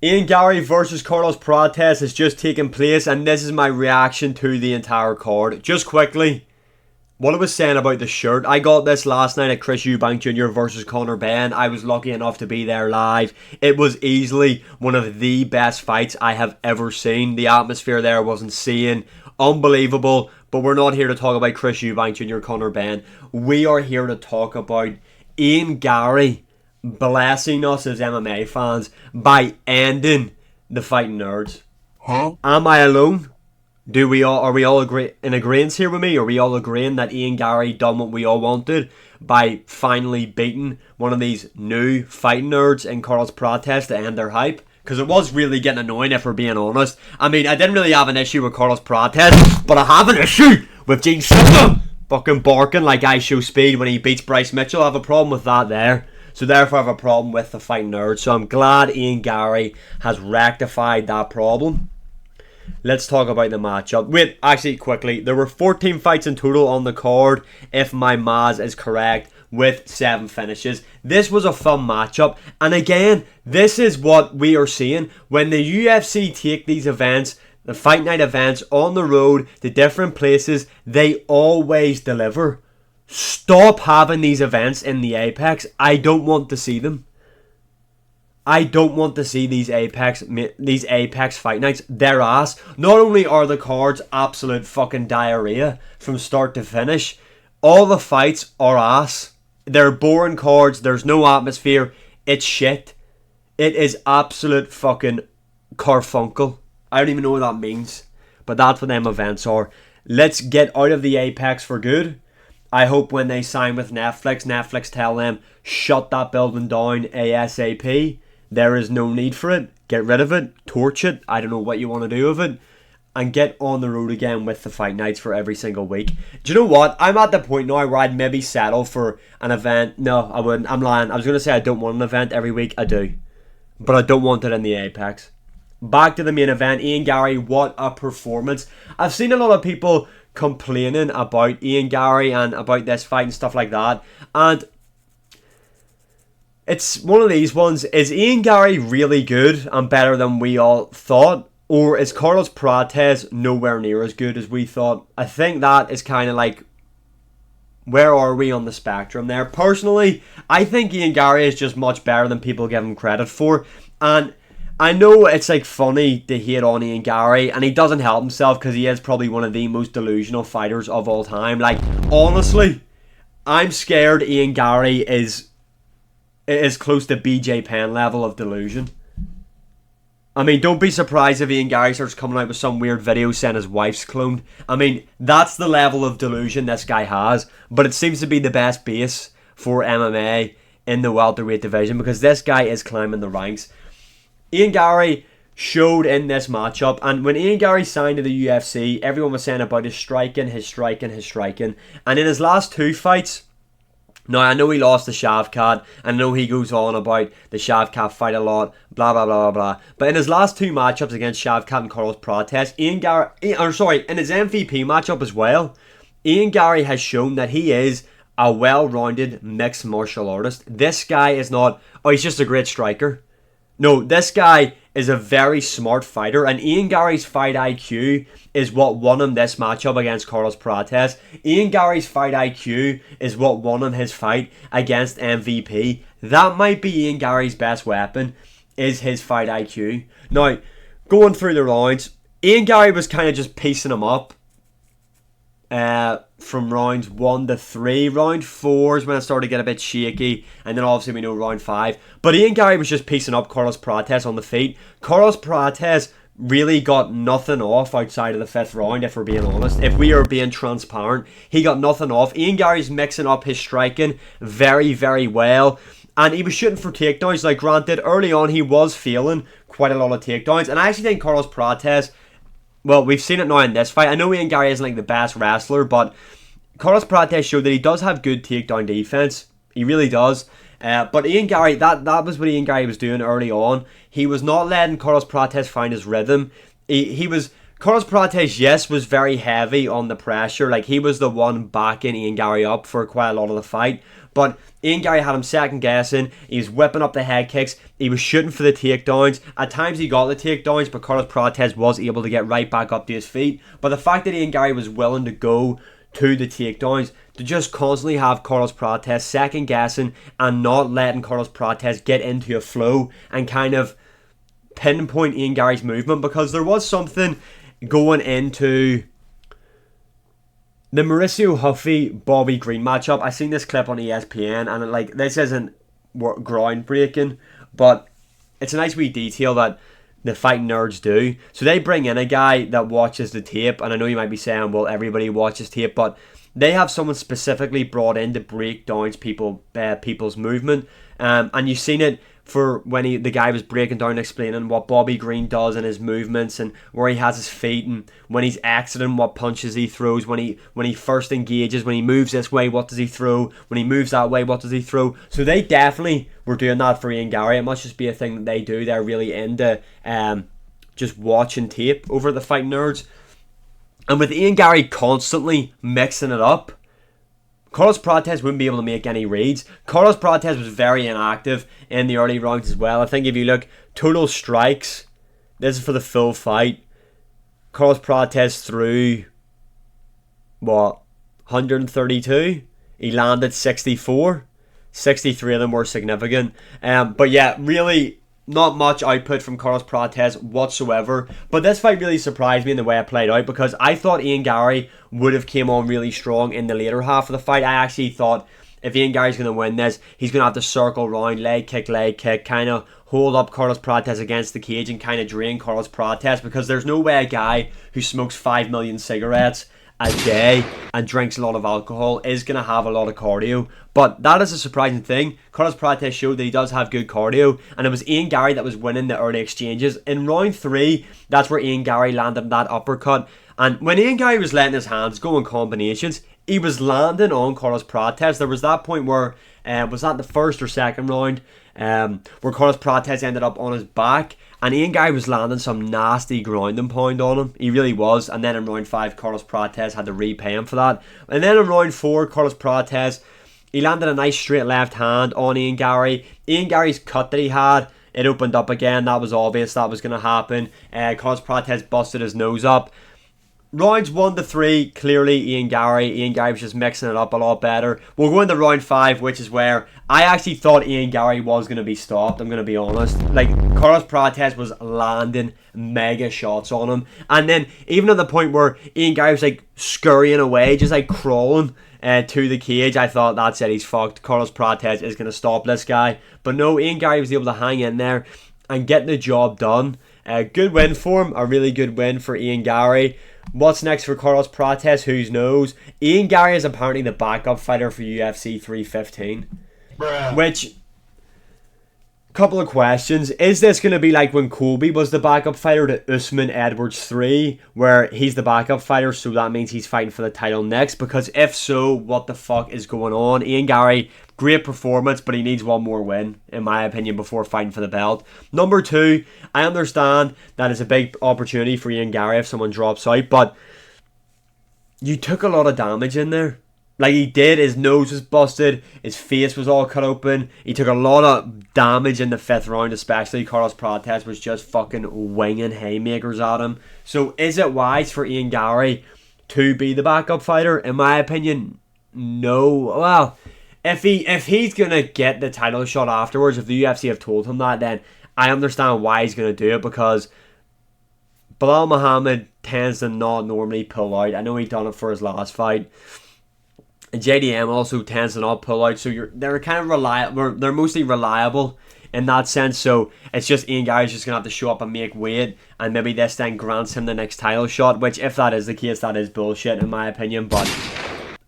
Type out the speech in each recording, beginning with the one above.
Ian Garry versus Carlos Prates has just taken place, and this is my reaction to the entire card. Just quickly, what I was saying about the shirt. I got this last night at Chris Eubank Jr. versus Conor Benn. I was lucky enough to be there live. It was easily one of the best fights I have ever seen. The atmosphere there was insane, unbelievable. But we're not here to talk about Chris Eubank Jr. Conor Benn. We are here to talk about Ian Garry blessing us as MMA fans by ending the Fighting Nerds. Huh? Am I alone? Are we all in agreement here with me? Are we all agreeing that Ian Garry done what we all wanted by finally beating one of these new Fighting Nerds in Carlos Prates to end their hype? Because it was really getting annoying, if we're being honest. I mean, I didn't really have an issue with Carlos Prates, but I have an issue with Gene Silva fucking barking like I show speed when he beats Bryce Mitchell. I have a problem with that there. So therefore I have a problem with the Fighting Nerds. So I'm glad Ian Garry has rectified that problem. Let's talk about the matchup. Wait, actually quickly, there were 14 fights in total on the card, if my maths is correct, with 7 finishes. This was a fun matchup, and again, this is what we are seeing when the UFC take these events, the fight night events, on the road to different places. They always deliver. Stop having these events in the Apex. I don't want to see them. I don't want to see these Apex fight nights. They're ass. Not only are the cards absolute fucking diarrhea from start to finish, all the fights are ass. They're boring cards. There's no atmosphere. It's shit. It is absolute fucking carfunkel. I don't even know what that means, but that's what them events are. Let's get out of the Apex for good. I hope when they sign with Netflix tell them, shut that building down ASAP. There is no need for it. Get rid of it. Torch it. I don't know what you want to do with it. And get on the road again with the fight nights for every single week. Do you know what? I'm at the point now where I'd maybe settle for an event. No, I wouldn't. I'm lying. I was going to say I don't want an event every week. I do. But I don't want it in the Apex. Back to the main event. Ian Garry, what a performance. I've seen a lot of people complaining about Ian Garry and about this fight and stuff like that, and it's one of these ones. Is Ian Garry really good and better than we all thought, or is Carlos Prates nowhere near as good as we thought? I think that is kind of like, where are we on the spectrum there? Personally, I think Ian Garry is just much better than people give him credit for, and I know it's like funny to hate on Ian Garry, and he doesn't help himself because he is probably one of the most delusional fighters of all time. Like, honestly, I'm scared Ian Garry is close to BJ Penn level of delusion. I mean, don't be surprised if Ian Garry starts coming out with some weird video saying his wife's cloned. I mean, that's the level of delusion this guy has, but it seems to be the best base for MMA in the welterweight division because this guy is climbing the ranks. Ian Garry showed in this matchup, and when Ian Garry signed to the UFC, everyone was saying about his striking, and in his last 2 fights, now I know he lost to Shavkat, I know he goes on about the Shavkat fight a lot, blah blah blah blah blah, but in his last 2 matchups against Shavkat and Carlos Prates, in his MVP matchup as well, Ian Garry has shown that he is a well-rounded mixed martial artist. This guy is not, he's just a great striker. No, this guy is a very smart fighter, and Ian Garry's fight IQ is what won him this matchup against Carlos Prates. Ian Garry's fight IQ is what won him his fight against MVP. That might be Ian Garry's best weapon, is his fight IQ. Now, going through the rounds, Ian Garry was kind of just piecing him up from rounds 1 to 3. Round 4 is when it started to get a bit shaky, and then obviously we know round 5. But Ian Garry was just piecing up Carlos Prates on the feet. Carlos Prates really got nothing off outside of the 5th round, if we're being honest. If we are being transparent, he got nothing off. Ian Garry's mixing up his striking very, very well, and he was shooting for takedowns. Like, granted, early on he was failing quite a lot of takedowns, and I actually think Carlos Prates, well, we've seen it now in this fight. I know Ian Garry isn't like the best wrestler, but Carlos Prates showed that he does have good takedown defense. He really does. But Ian Garry, that was what Ian Garry was doing early on. He was not letting Carlos Prates find his rhythm. He was Carlos Prates, yes, was very heavy on the pressure. Like, he was the one backing Ian Garry up for quite a lot of the fight. But Ian Garry had him second guessing. He was whipping up the head kicks. He was shooting for the takedowns. At times he got the takedowns, but Carlos Prates was able to get right back up to his feet. But the fact that Ian Garry was willing to go to the takedowns, to just constantly have Carlos Prates second guessing and not letting Carlos Prates get into a flow and kind of pinpoint Ian Garry's movement, because there was something going into the Mauricio Huffy Bobby Green matchup. I seen this clip on ESPN, and this isn't groundbreaking, but it's a nice wee detail that the fighting nerds do. So they bring in a guy that watches the tape, and I know you might be saying, well, everybody watches tape, but they have someone specifically brought in to break down people's movement, and you've seen it for when the guy was breaking down, explaining what Bobby Green does in his movements and where he has his feet, and when he's exiting, what punches he throws, when he first engages, when he moves this way, what does he throw, when he moves that way, what does he throw. So they definitely were doing that for Ian Garry. It must just be a thing that they do. They're really into just watching tape over at the Fighting Nerds. And with Ian Garry constantly mixing it up, Carlos Prates wouldn't be able to make any reads. Carlos Prates was very inactive in the early rounds as well. I think if you look, total strikes, this is for the full fight, Carlos Prates threw, 132? He landed 64. 63 of them were significant. But yeah, really not much output from Carlos Prates whatsoever. But this fight really surprised me in the way it played out, because I thought Ian Garry would have came on really strong in the later half of the fight. I actually thought if Ian Garry's going to win this, he's going to have to circle round, leg kick, kind of hold up Carlos Prates against the cage and kind of drain Carlos Prates, because there's no way a guy who smokes 5 million cigarettes a day and drinks a lot of alcohol is going to have a lot of cardio. But that is a surprising thing. Carlos Prates showed that he does have good cardio, and it was Ian Garry that was winning the early exchanges. In round 3, that's where Ian Garry landed that uppercut, and when Ian Garry was letting his hands go in combinations, he was landing on Carlos Prates. There was that point where, was that the first or second round, where Carlos Prates ended up on his back, and Ian Garry was landing some nasty ground and pound on him. He really was. And then in round 5, Carlos Prates had to repay him for that. And then in round 4, Carlos Prates, he landed a nice straight left hand on Ian Garry. Ian Garry's cut that he had, it opened up again. That was obvious that was going to happen. Carlos Prates busted his nose up. Rounds 1 to 3, clearly Ian Garry was just mixing it up a lot better. We'll go into round 5, which is where I actually thought Ian Garry was going to be stopped, I'm going to be honest. Like, Carlos Prates was landing mega shots on him. And then, even at the point where Ian Garry was like scurrying away, just like crawling to the cage, I thought, that's it, he's fucked. Carlos Prates is going to stop this guy. But no, Ian Garry was able to hang in there and get the job done. Good win for him, a really good win for Ian Garry. What's next for Carlos Prates? Who knows? Ian Garry is apparently the backup fighter for UFC 315. Bruh. Which, couple of questions. Is this going to be like when Colby was the backup fighter to Usman Edwards 3, where he's the backup fighter, so that means he's fighting for the title next? Because if so, what the fuck is going on? Ian Garry, great performance, but he needs one more win, in my opinion, before fighting for the belt. Number 2, I understand that it's a big opportunity for Ian Garry if someone drops out, but you took a lot of damage in there. Like, he did, his nose was busted, his face was all cut open, he took a lot of damage in the 5th round, especially. Carlos Prates was just fucking winging haymakers at him. So is it wise for Ian Garry to be the backup fighter? In my opinion, no. Well, if he's gonna get the title shot afterwards, if the UFC have told him that, then I understand why he's gonna do it, because Bilal Muhammad tends to not normally pull out. I know he done it for his last fight. And JDM also tends to not pull out, so they're kind of reliable. They're mostly reliable in that sense. So it's just Ian Garry's just gonna have to show up and make weight, and maybe this then grants him the next title shot. Which, if that is the case, that is bullshit in my opinion. But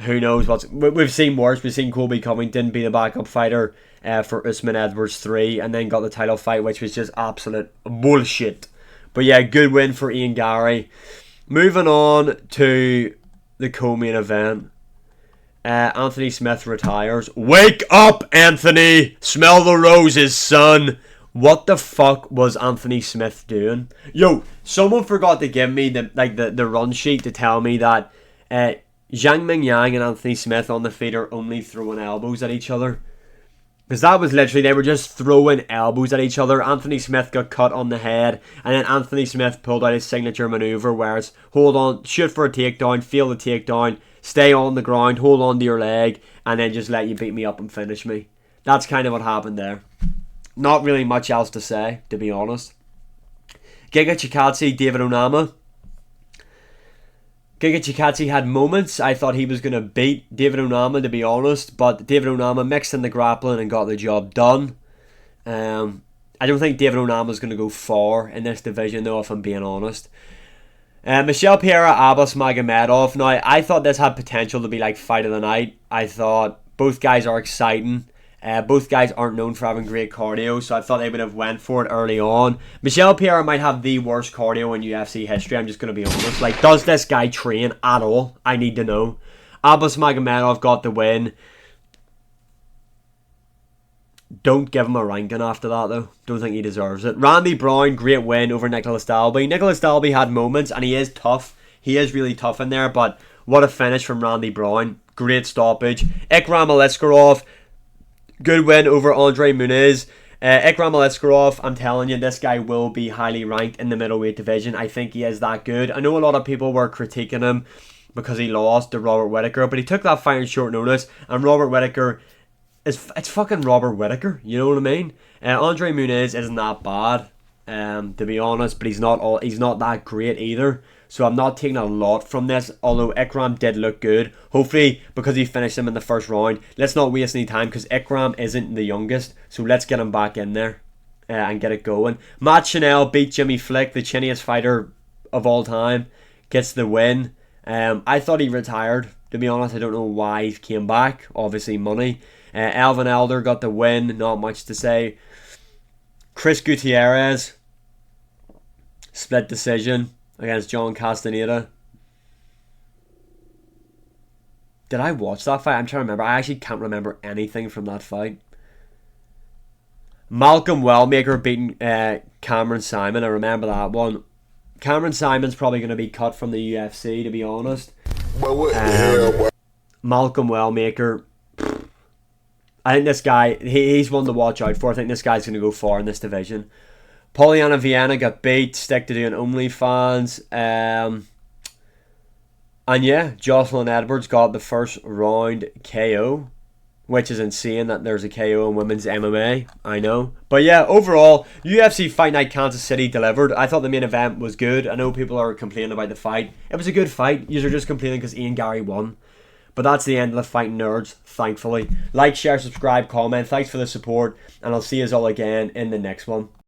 who knows? We've seen worse. We've seen Colby Covington be the backup fighter for Usman Edwards 3, and then got the title fight, which was just absolute bullshit. But yeah, good win for Ian Garry. Moving on to the co-main event. Anthony Smith retires. Wake up, Anthony! Smell the roses, son! What the fuck was Anthony Smith doing? Yo, someone forgot to give me the run sheet to tell me that Zhang Ming Yang and Anthony Smith on the feet are only throwing elbows at each other. Because that was literally, they were just throwing elbows at each other. Anthony Smith got cut on the head, and then Anthony Smith pulled out his signature maneuver, where it's hold on, shoot for a takedown, feel the takedown, stay on the ground, hold on to your leg, and then just let you beat me up and finish me. That's kind of what happened there. Not really much else to say, to be honest. Giga Chikadze, David Onama. Giga Chikadze had moments. I thought he was going to beat David Onama, to be honest. But David Onama mixed in the grappling and got the job done. I don't think David Onama is going to go far in this division, though, if I'm being honest. Michel Pereira, Abbas Magomedov. Now, I thought this had potential to be like fight of the night. I thought both guys are exciting. Both guys aren't known for having great cardio, so I thought they would have went for it early on. Michel Pereira might have the worst cardio in UFC history, I'm just going to be honest. Like, does this guy train at all? I need to know. Abbas Magomedov got the win. Don't give him a ranking after that, though. Don't think he deserves it. Randy Brown, great win over Nicholas Dalby. Nicholas Dalby had moments, and he is tough. He is really tough in there, but what a finish from Randy Brown. Great stoppage. Ikram Aliskerov, good win over Andre Muniz. Ikram Aliskerov, I'm telling you, this guy will be highly ranked in the middleweight division. I think he is that good. I know a lot of people were critiquing him because he lost to Robert Whittaker, but he took that fight on short notice, and Robert Whittaker it's fucking Robert Whittaker, you know what I mean? Andre Muniz isn't that bad, to be honest, but he's not that great either. So I'm not taking a lot from this, although Ikram did look good. Hopefully, because he finished him in the first round, let's not waste any time, because Ikram isn't the youngest, so let's get him back in there and get it going. Matt Chanel beat Jimmy Flick, the chinniest fighter of all time, gets the win. I thought he retired, to be honest. I don't know why he came back. Obviously money. Alvin Elder got the win, not much to say. Chris Gutierrez, split decision against John Castaneda. Did I watch that fight? I'm trying to remember. I actually can't remember anything from that fight. Malcolm Wellmaker beating Cameron Simon. I remember that one. Cameron Simon's probably going to be cut from the UFC, to be honest. But what the hell, boy? Malcolm Wellmaker, I think this guy, he's one to watch out for. I think this guy's going to go far in this division. Polyana Viana got beat. Stick to doing OnlyFans. And yeah, Jocelyn Edwards got the first round KO, which is insane that there's a KO in women's MMA. I know. But yeah, overall, UFC Fight Night Kansas City delivered. I thought the main event was good. I know people are complaining about the fight. It was a good fight. You're just complaining because Ian Garry won. But that's the end of the Fighting Nerds, thankfully. Like, share, subscribe, comment. Thanks for the support. And I'll see you all again in the next one.